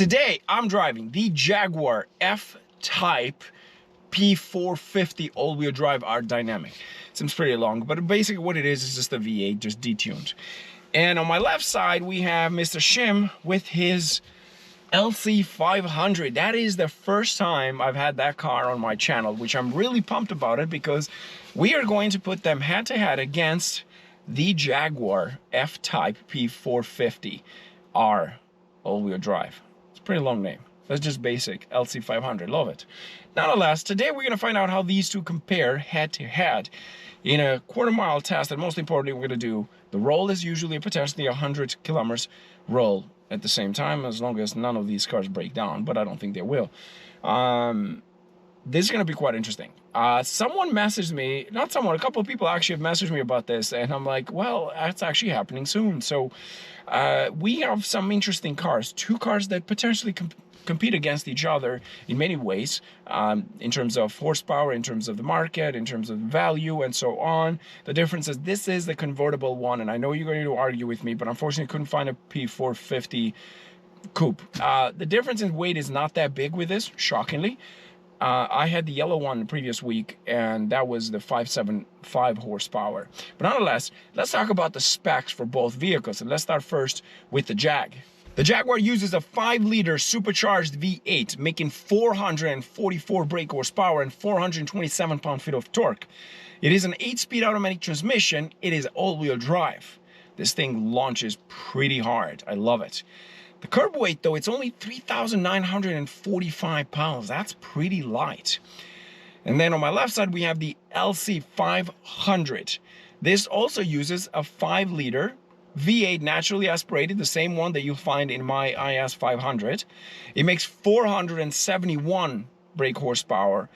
Today, I'm driving the Jaguar F Type p450 all-wheel drive art dynamic. Seems pretty long, but basically what it is just a V8 just detuned. And on my left side, we have Mr. Shim with his LC500. That is the first time I've had that car on my channel, which I'm really pumped about it because we are going to put them head to head against the Jaguar F Type p450 R all-wheel drive. It's a pretty long name. That's just basic LC500. Love it. Nonetheless, today we're going to find out how these two compare head to head in a quarter-mile test. And most importantly, we're going to do the roll is usually a potentially 100 kilometers roll at the same time, as long as none of these cars break down, but I don't think they will. This is going to be quite interesting. Someone messaged me, not someone, a couple of people actually have messaged me about this, and I'm like, well, that's actually happening soon. So we have some interesting cars, two cars that potentially compete against each other in many ways, in terms of horsepower, in terms of the market, in terms of value, and so on. The difference is this is the convertible one, and I know you're going to argue with me, but unfortunately couldn't find a p450 coupe. The difference in weight is not that big with this, shockingly. I had the yellow one the previous week, and that was the 575 horsepower. But nonetheless, let's talk about the specs for both vehicles, and let's start first with the Jag. The Jaguar uses a 5-liter supercharged V8, making 444 brake horsepower and 427 pound-feet of torque. It is an 8-speed automatic transmission. It is all-wheel drive. This thing launches pretty hard. I love it. The curb weight, though, it's only 3,945 pounds. That's pretty light. And then on my left side, we have the LC500. This also uses a 5-liter V8 naturally aspirated, the same one that you'll find in my IS500. It makes 471 brake horsepower,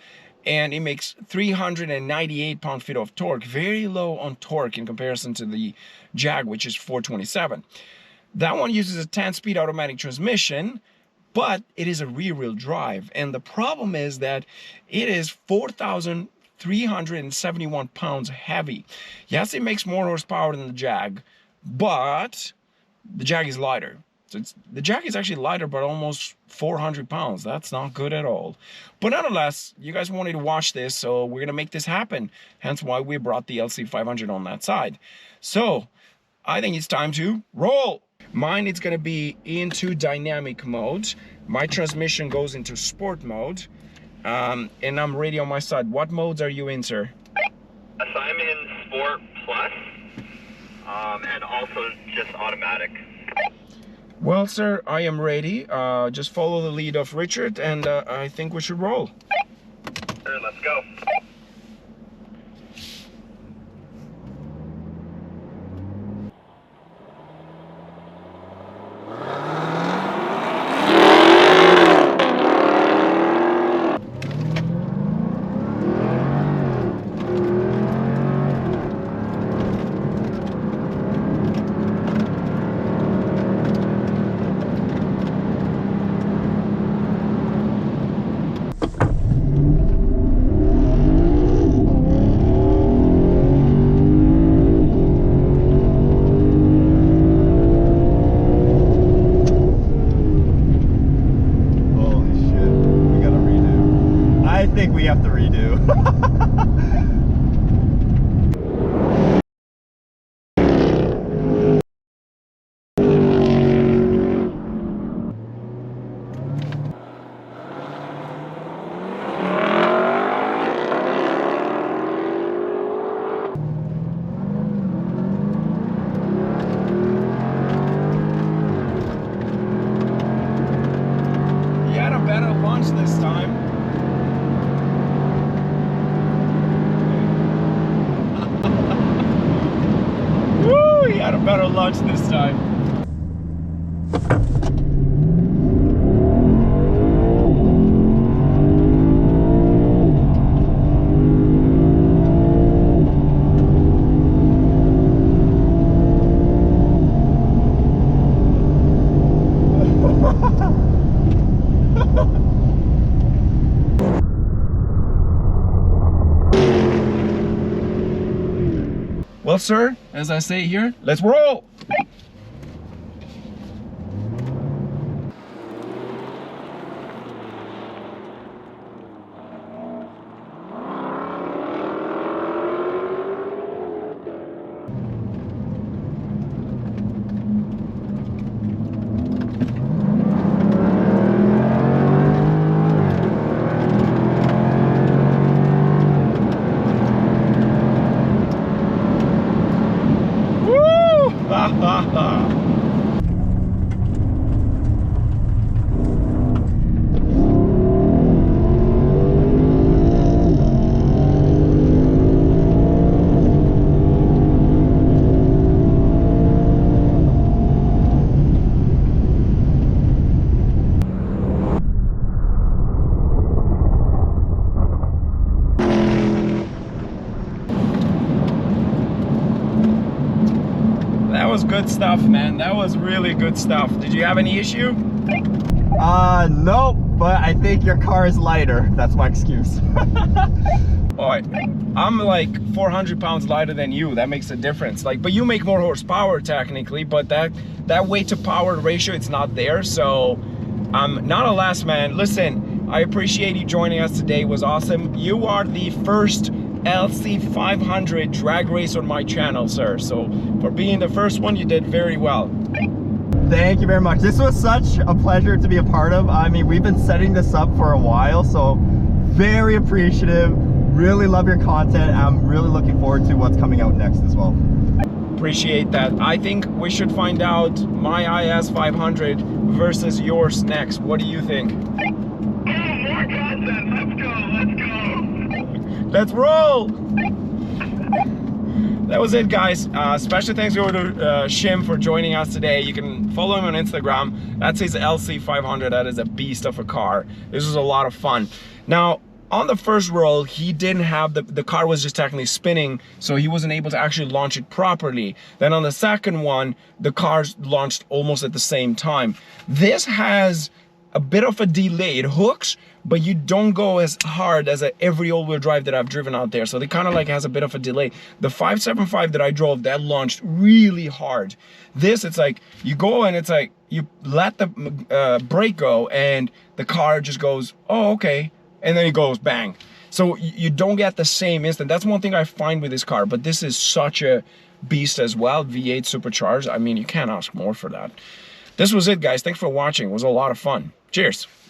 and it makes 398 pound-feet of torque. Very low on torque in comparison to the Jag, which is 427. That one uses a 10-speed automatic transmission, but it is a rear-wheel drive. And the problem is that it is 4,371 pounds heavy. Yes, it makes more horsepower than the Jag, but the Jag is lighter. So the Jag is actually lighter, but almost 400 pounds. That's not good at all. But nonetheless, you guys wanted to watch this, so we're going to make this happen. Hence why we brought the LC500 on that side. So I think it's time to roll. Mine is going to be into dynamic mode. My transmission goes into sport mode. And I'm ready on my side. What modes are you in, sir? So I'm in Sport Plus, and also just automatic. Well, sir, I am ready. Just follow the lead of Richard, and I think we should roll. Sure, let's go. I think we have to redo. He had a better launch this time. He had a better lunch this time. Well, sir, as I say here, let's roll. good stuff, man. That was really good stuff. Did you have any issue? Nope, but I think your car is lighter. That's my excuse. Alright, I'm like 400 pounds lighter than you. That makes a difference. Like, but you make more horsepower technically, but that weight to power ratio, it's not there. So I'm not a last man. Listen, I appreciate you joining us today. It was awesome. You are the first LC500 drag race on my channel, sir. So for being the first one, you did very well. Thank you very much. This was such a pleasure to be a part of. I mean, we've been setting this up for a while, so very appreciative. Really love your content. I'm really looking forward to what's coming out next as well. Appreciate that. I think we should find out my IS 500 versus yours next. What do you think? Oh, more content. Let's go. Let's roll. That was it, guys. Special thanks go to Shim for joining us today. You can follow him on Instagram. That's his LC500. That is a beast of a car. This was a lot of fun. Now, on the first roll, he didn't have the car was just technically spinning, so he wasn't able to actually launch it properly. Then on the second one, the cars launched almost at the same time. This has a bit of a delay. It hooks, but you don't go as hard as every all-wheel drive that I've driven out there. So they kind of like has a bit of a delay. The 575 that I drove, that launched really hard. This, it's like you go and it's like you let the brake go and the car just goes, oh, okay. And then it goes bang. So you don't get the same instant. That's one thing I find with this car, but this is such a beast as well. V8 supercharged. I mean, you can't ask more for that. This was it, guys. Thanks for watching. It was a lot of fun. Cheers.